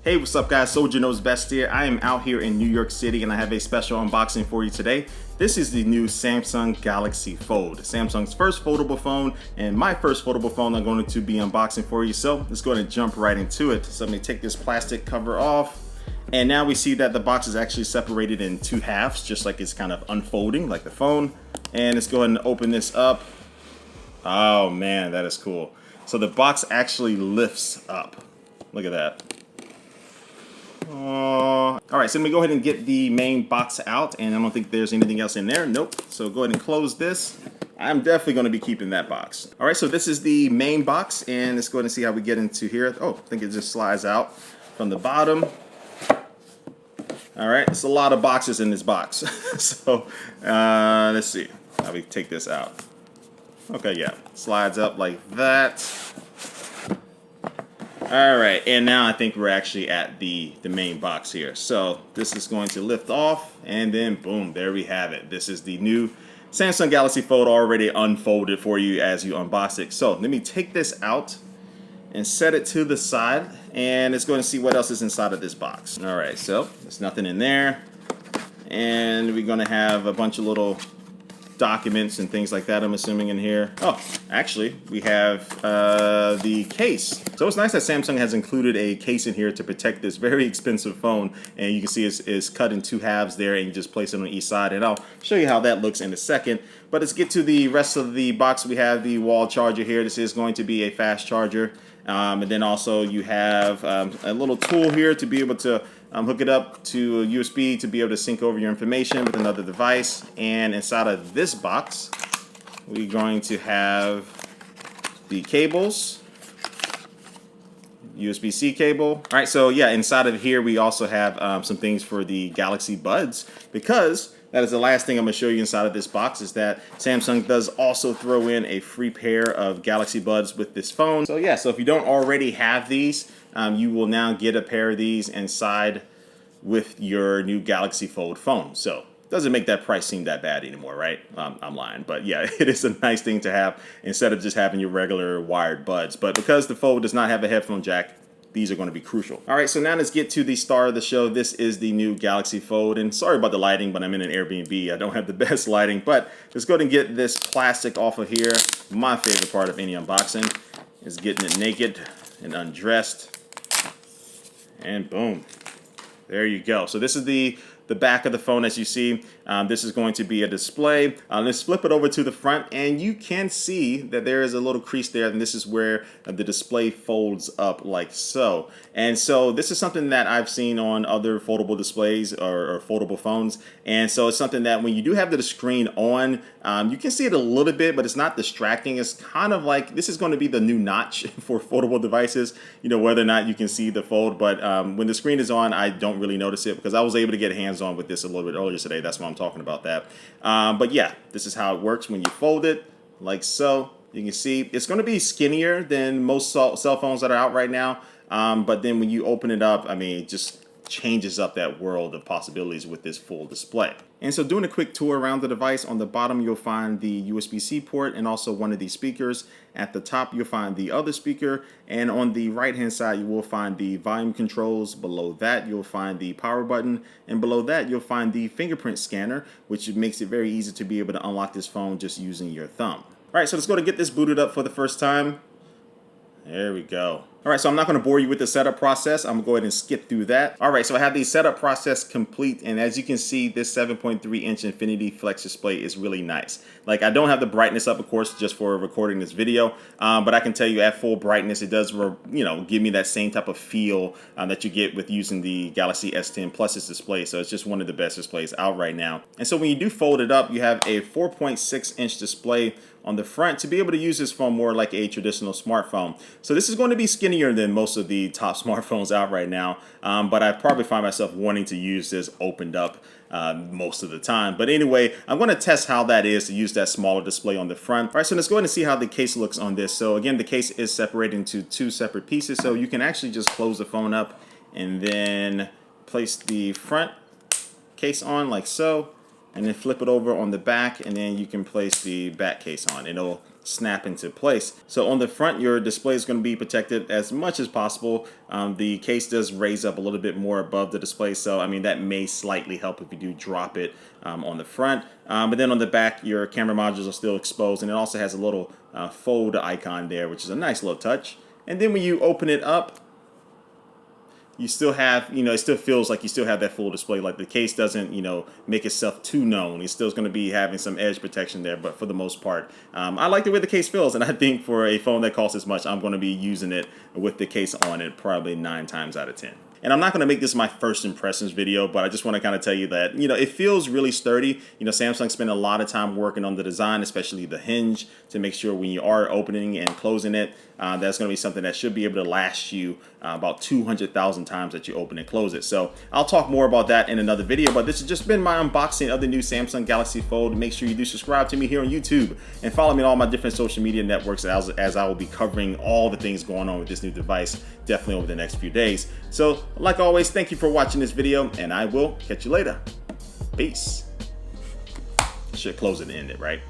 Hey, what's up guys? Soldier Knows Best here. I am out here in New York City and I have a special unboxing for you today. This is the new Samsung Galaxy Fold, Samsung's first foldable phone and my first foldable phone I'm going to be unboxing for you. So let's go ahead and jump right into it. So let me take this plastic cover off. And now we see that the box is actually separated in two halves, just like it's kind of unfolding like the phone. And let's go ahead and open this up. Oh man, that is cool. So the box actually lifts up. Look at that. All right, so let me go ahead and get the main box out, and I don't think there's anything else in there. Nope. So go ahead and close this. I'm definitely going to be keeping that box. All right, so this is the main box, and let's go ahead and see how we get into here. Oh, I think it just slides out from the bottom. All right, it's a lot of boxes in this box. So let's see how we take this out. Okay, yeah, slides up like that. All right, and now I think we're actually at the main box here. So this is going to lift off, and then boom, there we have it. This is the new Samsung Galaxy Fold already unfolded for you as you unbox it. So let me take this out and set it to the side, and it's going to see what else is inside of this box. All right, so there's nothing in there, and we're going to have a bunch of little documents and things like that, I'm assuming, in here. Oh, actually, we have the case. So it's nice that Samsung has included a case in here to protect this very expensive phone. And you can see it's cut in two halves there, and you just place it on each side. And I'll show you how that looks in a second. But let's get to the rest of the box. We have the wall charger here. This is going to be a fast charger. And then also you have a little tool here to be able to hook it up to a USB to be able to sync over your information with another device. And inside of this box, we're going to have the cables, USB-C cable. All right, so yeah, inside of here we also have some things for the Galaxy Buds, because that is the last thing I'm going to show you inside of this box, is that Samsung does also throw in a free pair of Galaxy Buds with this phone. So yeah, so if you don't already have these, you will now get a pair of these inside with your new Galaxy Fold phone. So it doesn't make that price seem that bad anymore, right? I'm lying, but yeah, it is a nice thing to have instead of just having your regular wired buds. But because the Fold does not have a headphone jack, these are going to be crucial. All right, so now let's get to the star of the show. This is the new Galaxy Fold, and sorry about the lighting, but I'm in an Airbnb. I don't have the best lighting, but let's go ahead and get this plastic off of here. My favorite part of any unboxing is getting it naked and undressed, and boom, there you go. So this is the back of the phone. As you see, this is going to be a display. Let's flip it over to the front, and you can see that there is a little crease there, and this is where the display folds up like so. And so this is something that I've seen on other foldable displays or foldable phones, and so it's something that when you do have the screen on, you can see it a little bit, but it's not distracting. It's kind of like this is going to be the new notch for foldable devices, you know, whether or not you can see the fold. But when the screen is on, I don't really notice it because I was able to get hands on with this a little bit earlier today. That's why I'm talking about that. But yeah, this is how it works when you fold it like so. You can see it's going to be skinnier than most cell phones that are out right now. But then when you open it up, I mean, it just changes up that world of possibilities with this full display. And so doing a quick tour around the device, on the bottom you'll find the USB-C port and also one of these speakers. At the top you'll find the other speaker, and on the right hand side you will find the volume controls. Below that you'll find the power button, and below that you'll find the fingerprint scanner, which makes it very easy to be able to unlock this phone just using your thumb. All right, so let's go to get this booted up for the first time. There we go. All right, so I'm not going to bore you with the setup process. I'm going to go ahead and skip through that. All right, so I have the setup process complete, and as you can see, this 7.3-inch Infinity Flex display is really nice. Like, I don't have the brightness up, of course, just for recording this video, but I can tell you at full brightness, it does, give me that same type of feel that you get with using the Galaxy S10 Plus's display. So it's just one of the best displays out right now. And so when you do fold it up, you have a 4.6-inch display on the front to be able to use this phone more like a traditional smartphone. So this is going to be skinnier than most of the top smartphones out right now, but I probably find myself wanting to use this opened up most of the time. But anyway, I'm going to test how that is to use that smaller display on the front. All right, so let's go ahead and see how the case looks on this. So again, the case is separated into two separate pieces, so you can actually just close the phone up and then place the front case on like so, and then flip it over on the back, and then you can place the back case on. It'll snap into place. So on the front, your display is going to be protected as much as possible. The case does raise up a little bit more above the display, so I mean that may slightly help if you do drop it on the front. But then on the back, your camera modules are still exposed, and it also has a little fold icon there, which is a nice little touch. And then when you open it up, you still have, it still feels like you still have that full display. Like the case doesn't, make itself too known. It's still going to be having some edge protection there, but for the most part, I like the way the case feels. And I think for a phone that costs as much, I'm going to be using it with the case on it probably 9 times out of 10. And I'm not going to make this my first impressions video, but I just want to kind of tell you that, it feels really sturdy. Samsung spent a lot of time working on the design, especially the hinge, to make sure when you are opening and closing it, that's going to be something that should be able to last you about 200,000 times that you open and close it. So I'll talk more about that in another video, but this has just been my unboxing of the new Samsung Galaxy Fold. Make sure you do subscribe to me here on YouTube and follow me on all my different social media networks as I will be covering all the things going on with this new device definitely over the next few days. So like always, thank you for watching this video, and I will catch you later. Peace. Should close it and end it, right?